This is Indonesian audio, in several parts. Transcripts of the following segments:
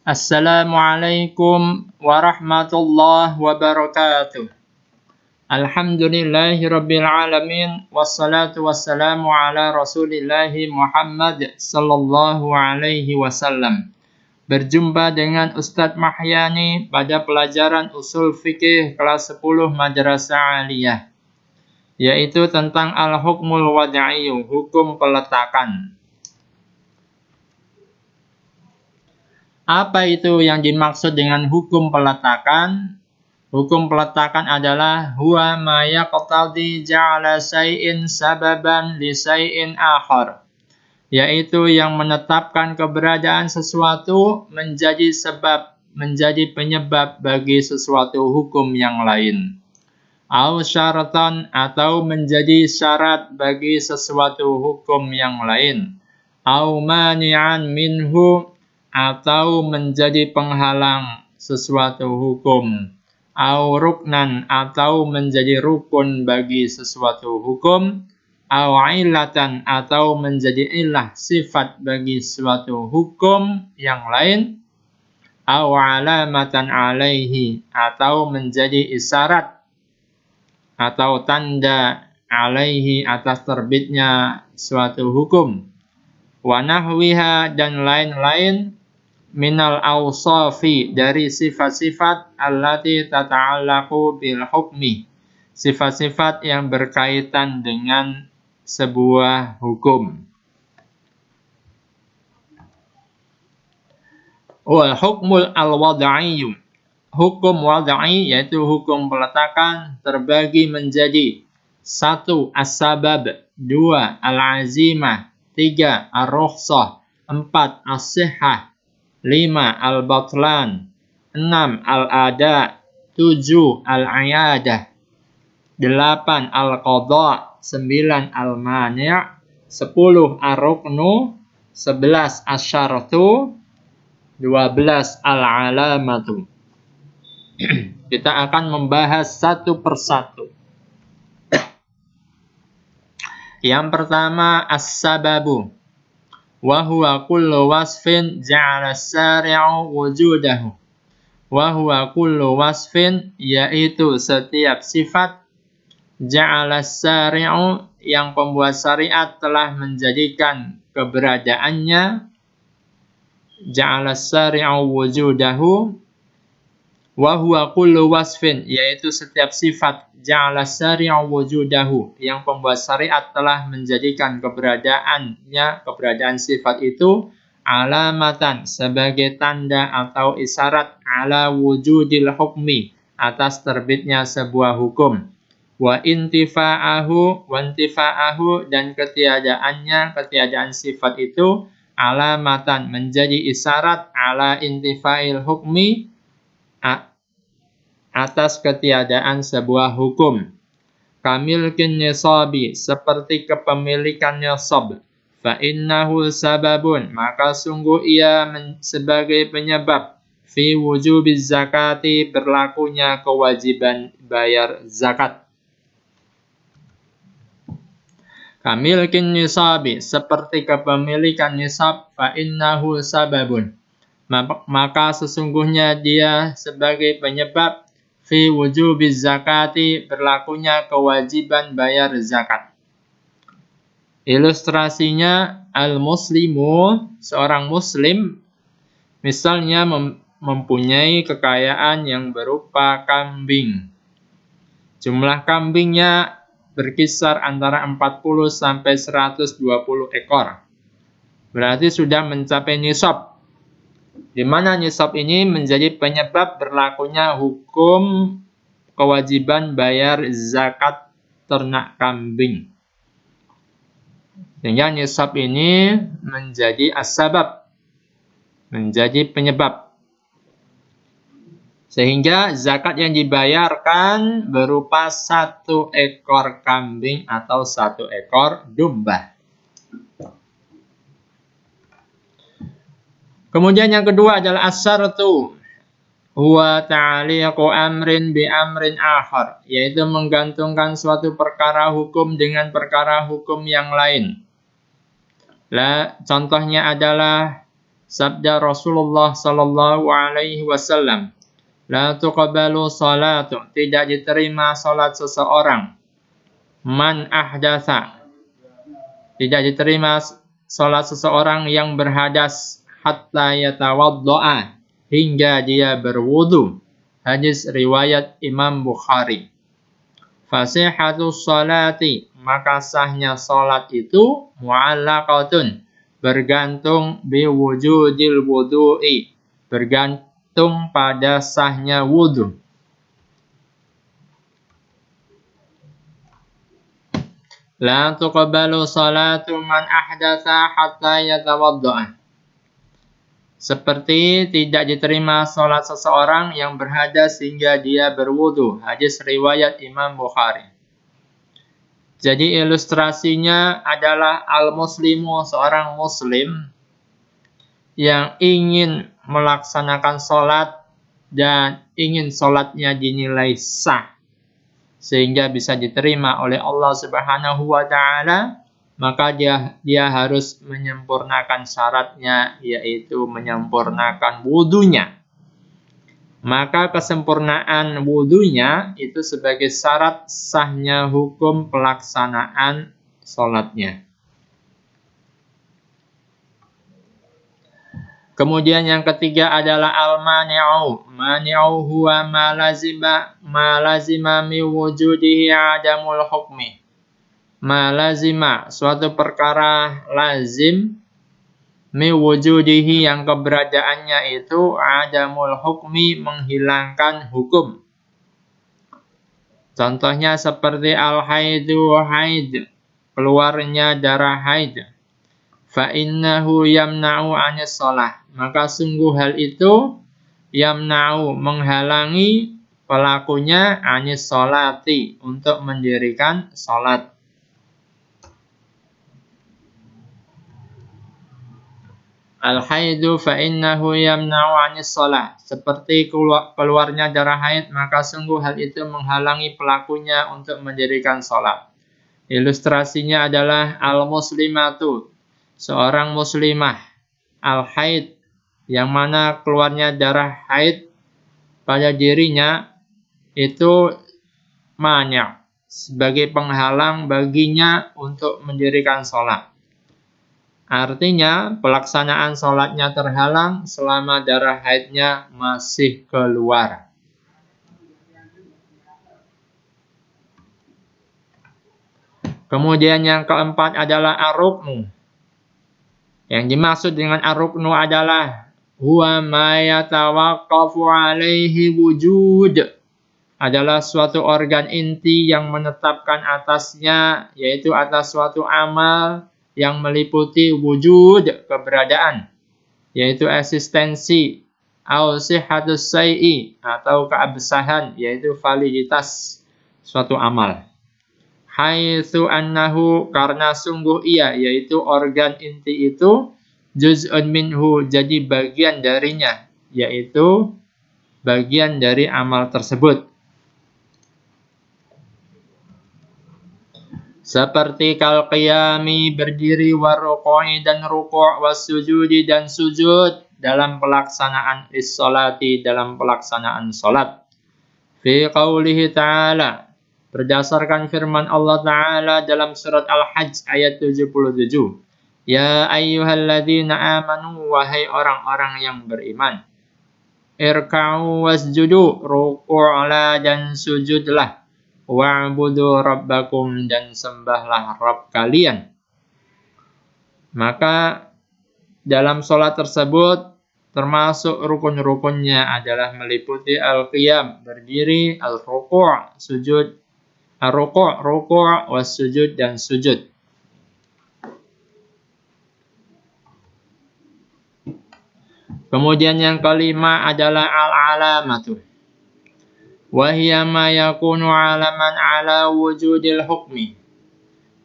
Assalamualaikum warahmatullahi wabarakatuh. Alhamdulillahirabbil alamin wassalatu wassalamu ala Rasulillahi Muhammad sallallahu alaihi wasallam. Berjumpa dengan Ustadz Mahyani pada pelajaran usul fikih kelas 10 Madrasah Aliyah, yaitu tentang al-hukmul wad'iyyu, hukum peletakan. Apa itu yang dimaksud dengan hukum peletakan? Hukum peletakan adalah huwa ma yaqtadi ja'ala syai'in sababan li syai'in akhar, yaitu yang menetapkan keberadaan sesuatu menjadi sebab, menjadi penyebab bagi sesuatu hukum yang lain. Au syaratan, atau menjadi syarat bagi sesuatu hukum yang lain. Au mani'an minhu, atau menjadi penghalang sesuatu hukum. Au ruknan, atau menjadi rukun bagi sesuatu hukum. Au illatan, atau menjadi illah, sifat bagi suatu hukum yang lain. Au alamatan alaihi, atau menjadi isyarat atau tanda alaihi, atas terbitnya suatu hukum. Wa nahwiha, dan lain-lain, minal awsafi, dari sifat-sifat allati tata'allaqu bil hukmi, sifat-sifat yang berkaitan dengan sebuah hukum. Wal hukmul al-wad'iyyu, hukum wad'i, yaitu hukum peletakan, terbagi menjadi 1. As-sabab, 2. Al-azimah, 3. Ar-rukhsah, 4. As-sihhah, 5. Al-batlan, 6. Al-ada, 7. Al-iyadah, 8. Al-qadha, 9. Al-mani', 10. Ar-ruknu, 11. Asy-syartu, 12. Al-alamatu. Kita akan membahas satu persatu. Yang pertama, as-sababu. Wa huwa kullu wasfin ja'ala syari'u wujudahu. Wa huwa kullu wasfin, yaitu setiap sifat, ja'ala syari'u, yang pembuat syariat telah menjadikan keberadaannya, ja'ala syari'u wujudahu. Wa huwa kullu wasfin, yaitu setiap sifat, ja'ala syari'u wujudahu, yang pembuat syariat telah menjadikan keberadaannya, keberadaan sifat itu, alamatan, sebagai tanda atau isyarat, ala wujudil hukmi, atas terbitnya sebuah hukum. Wa intifa'ahu, dan ketiadaannya, ketiadaan sifat itu, alamatan, menjadi isyarat, ala intifa'il hukmi, atas ketiadaan sebuah hukum. Kamilkin nisabi, seperti kepemilikan nisab. Fa innahu sababun, maka sungguh ia sebagai penyebab. Fi wujubiz zakati, berlakunya kewajiban bayar zakat. Kamilkin nisabi, seperti kepemilikan nisab. Fa innahu sababun, maka sesungguhnya dia sebagai penyebab. Fi wujubiz zakati, berlakunya kewajiban bayar zakat. Ilustrasinya, al-muslimu, seorang muslim, misalnya mempunyai kekayaan yang berupa kambing. Jumlah kambingnya berkisar antara 40 sampai 120 ekor. Berarti sudah mencapai nisab, di mana nisab ini menjadi penyebab berlakunya hukum kewajiban bayar zakat ternak kambing. Sehingga nisab ini menjadi as-sabab, menjadi penyebab. Sehingga zakat yang dibayarkan berupa 1 ekor kambing atau 1 ekor domba. Kemudian yang kedua adalah as-syartu. Huwa ta'liqu amrin bi amrin akhar, yaitu menggantungkan suatu perkara hukum dengan perkara hukum yang lain. Contohnya adalah Sabda Rasulullah sallallahu alaihi wasallam, la tuqbalu salatu, tidak diterima salat seseorang. Man ahdatsa, tidak diterima salat seseorang yang berhadas hatta yatawaddo'a, hingga dia berwudu. Hadis riwayat Imam Bukhari. Fasihatus salati, maka sahnya salat itu mu'allaqatun, bergantung biwujudil wudu'i, bergantung pada sahnya wudu. La tuqbalu salatu man ahdatsa hatta yatawaddo'a. Seperti tidak diterima salat seseorang yang berhadas hingga dia berwudu. Hadis riwayat Imam Bukhari. Jadi ilustrasinya adalah al-muslimu, seorang muslim yang ingin melaksanakan salat dan ingin salatnya dinilai sah sehingga bisa diterima oleh Allah Subhanahu wa taala, maka dia harus menyempurnakan syaratnya, yaitu menyempurnakan wudunya. Maka kesempurnaan wudunya itu sebagai syarat sahnya hukum pelaksanaan sholatnya. Kemudian yang ketiga adalah al-mani'u. Mani'u huwa ma lazima mi wujudihi adamul hukmi. Ma lazima, suatu perkara lazim, mi wujudihi, yang keberadaannya itu adamul hukmi, menghilangkan hukum. Contohnya seperti al-haidu, haid, keluarnya darah haid. Fa innahu yamna'u 'anis shalah, maka sungguh hal itu yamna'u, menghalangi pelakunya 'anis sholati, untuk mendirikan salat. Al-haidu fa innahu yamna'u 'anis shalah, seperti keluarnya darah haid, maka sungguh hal itu menghalangi pelakunya untuk mendirikan salat. Ilustrasinya adalah al-muslimatu, seorang muslimah, al-haid, yang mana keluarnya darah haid pada dirinya itu mani', sebagai penghalang baginya untuk mendirikan sholat. Artinya pelaksanaan sholatnya terhalang selama darah haidnya masih keluar. Kemudian yang keempat adalah ar-ruknu. Yang dimaksud dengan ar-ruknu adalah huwa ma yatawaqqafu alaihi wujud, adalah suatu organ inti yang menetapkan atasnya, yaitu atas suatu amal yang meliputi wujud, keberadaan, yaitu eksistensi, au sihhatus syai'i, atau keabsahan, yaitu validitas suatu amal. Haitsu annahu, karena sungguh ia, yaitu organ inti itu, juz'un minhu, jadi bagian darinya, yaitu bagian dari amal tersebut. Seperti kal qiyami, berdiri, waruku'i, dan ruku', wasujudi, dan sujud, dalam pelaksanaan is-sholati, dalam pelaksanaan salat. Fi qaulihi ta'ala, berdasarkan firman Allah Ta'ala dalam surat Al-Hajj ayat 77. Ya ayyuhalladzina amanu, wahai orang-orang yang beriman. Irka'u wasjudu, ruku'lah dan sujudlah. Wa'budu rabbakum, dan sembahlah Rabb kalian. Maka dalam sholat tersebut termasuk rukun-rukunnya adalah meliputi al-qiyam, berdiri, al-ruku', sujud, ruku', was-sujud, dan sujud. Kemudian yang kelima adalah al-alamatu. Wahiyya ma yakunu alaman ala wujudil hukmi,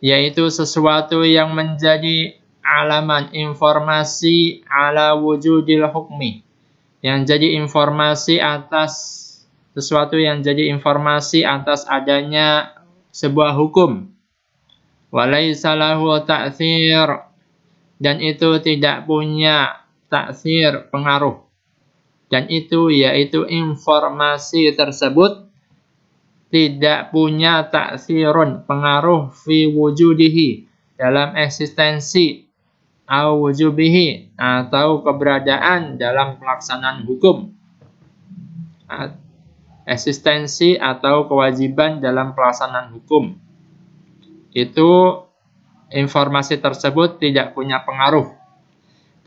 yaitu sesuatu yang menjadi alaman, informasi ala wujudil hukmi, yang jadi informasi atas sesuatu, yang jadi informasi atas adanya sebuah hukum. Walaysa lahu ta'thir, dan itu tidak punya taksir, pengaruh. Dan itu yaitu informasi tersebut tidak punya taksirun, pengaruh fi wujudihi, dalam eksistensi, au wujubihi, atau keberadaan dalam pelaksanaan hukum. Eksistensi atau kewajiban dalam pelaksanaan hukum. Itu informasi tersebut tidak punya pengaruh.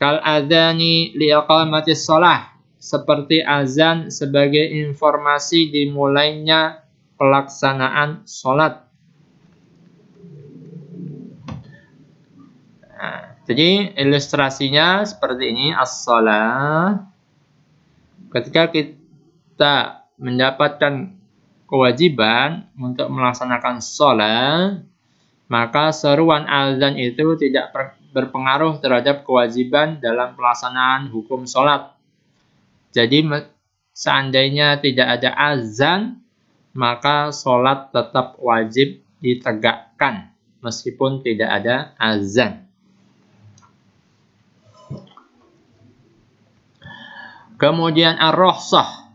Kal adzani liiqamatis shalah, seperti azan sebagai informasi dimulainya pelaksanaan sholat. Jadi ilustrasinya seperti ini. As-shalah, ketika kita mendapatkan kewajiban untuk melaksanakan sholat, maka seruan azan itu tidak berpengaruh terhadap kewajiban dalam pelaksanaan hukum sholat. Jadi seandainya tidak ada azan, maka sholat tetap wajib ditegakkan meskipun tidak ada azan. Kemudian ar-rukhsah,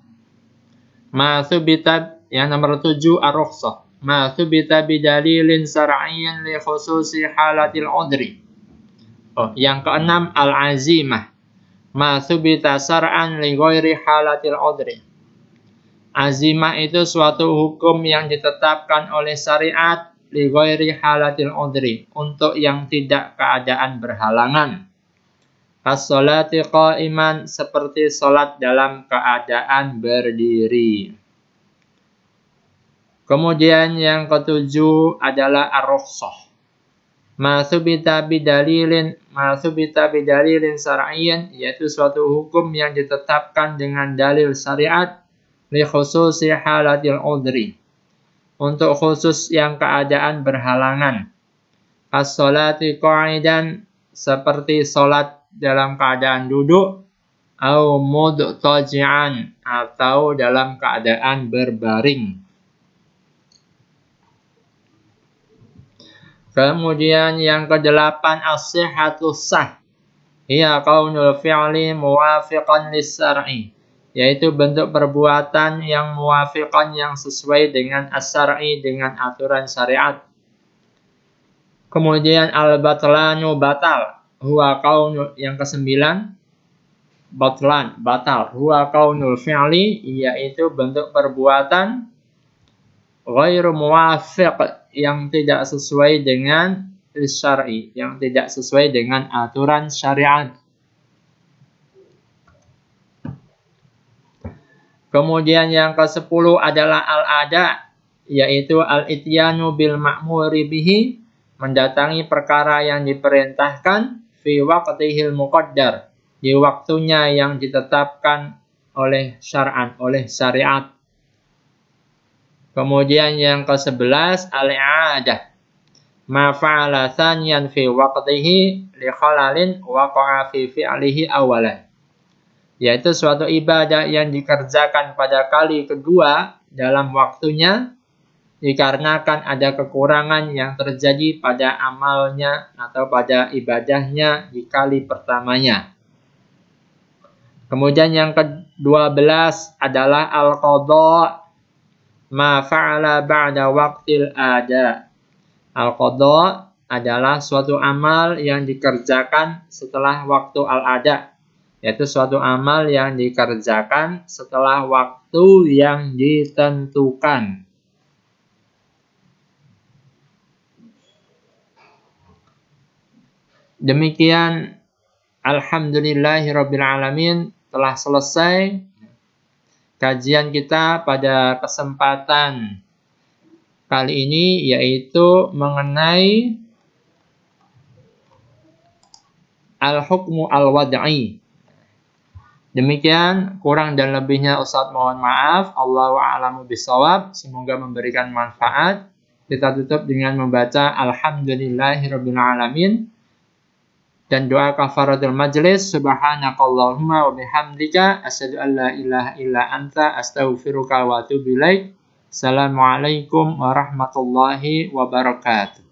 ma tsubita, yang nomor 7 ar-rukhsah, ma tsubita bidalilin syar'iyyin li khususi halatil udri. Yang keenam al-azimah, ma tsubita syar'an li ghairi halatil udri. Azimah itu suatu hukum yang ditetapkan oleh syariat li ghairi halatil udri, untuk yang tidak keadaan berhalangan. As-sholati qa'iman, seperti sholat dalam keadaan berdiri. Kemudian yang ketujuh adalah ar-rukhsah. Ma tsubita bidalilin syar'iyyin, yaitu suatu hukum yang ditetapkan dengan dalil syariat li khususi halatil udri, untuk khusus yang keadaan berhalangan. As-sholati qa'idan, seperti sholat dalam keadaan duduk, au mudtaji'an, atau dalam keadaan berbaring. Kemudian yang kedelapan as-sihhatus sah, hiya qaunul fi'li muwafiqan lis-syar'i, yaitu bentuk perbuatan yang muwafiqan, yang sesuai dengan as-syar'i, dengan aturan syariat. Kemudian al-batlanu, batal, huwa qaunul, yang kesembilan batlan, batal, huwa qaunul fi'li, yaitu bentuk perbuatan ghairu muwafiq, yang tidak sesuai dengan syar'i, yang tidak sesuai dengan aturan syariat. Kemudian yang ke-10 adalah al-ada, yaitu al-ityanu bil ma'muri bihi, mendatangi perkara yang diperintahkan, fi waqtihil muqaddar, di waktunya yang ditetapkan oleh syar'an, oleh syariat. Kemudian yang ke-11 al-i'adah, ma fa'ala thaniyan fi waqtihi li khalalin waqa'a fi fi'lihi awalan, yaitu suatu ibadah yang dikerjakan pada kali kedua dalam waktunya dikarenakan ada kekurangan yang terjadi pada amalnya atau pada ibadahnya di kali pertamanya. Kemudian yang ke-12 adalah al-qadha, ma fa'ala ba'da waqtil ada. Al-qadha adalah suatu amal yang dikerjakan setelah waktu al-ada, yaitu suatu amal yang dikerjakan setelah waktu yang ditentukan. Demikian, alhamdulillahirabbil alamin, telah selesai kajian kita pada kesempatan kali ini, yaitu mengenai al-hukmu al-wad'i. Demikian, kurang dan lebihnya Ustaz mohon maaf. Allahu a'lamu bishawab. Semoga memberikan manfaat. Kita tutup dengan membaca alhamdulillahirabbil alamin dan doa kafaratul majlis. Subhanakallahumma wa bihamdika asyhadu an la ilaha illa anta astaghfiruka wa atubu ilaik. Assalamualaikum warahmatullahi wabarakatuh.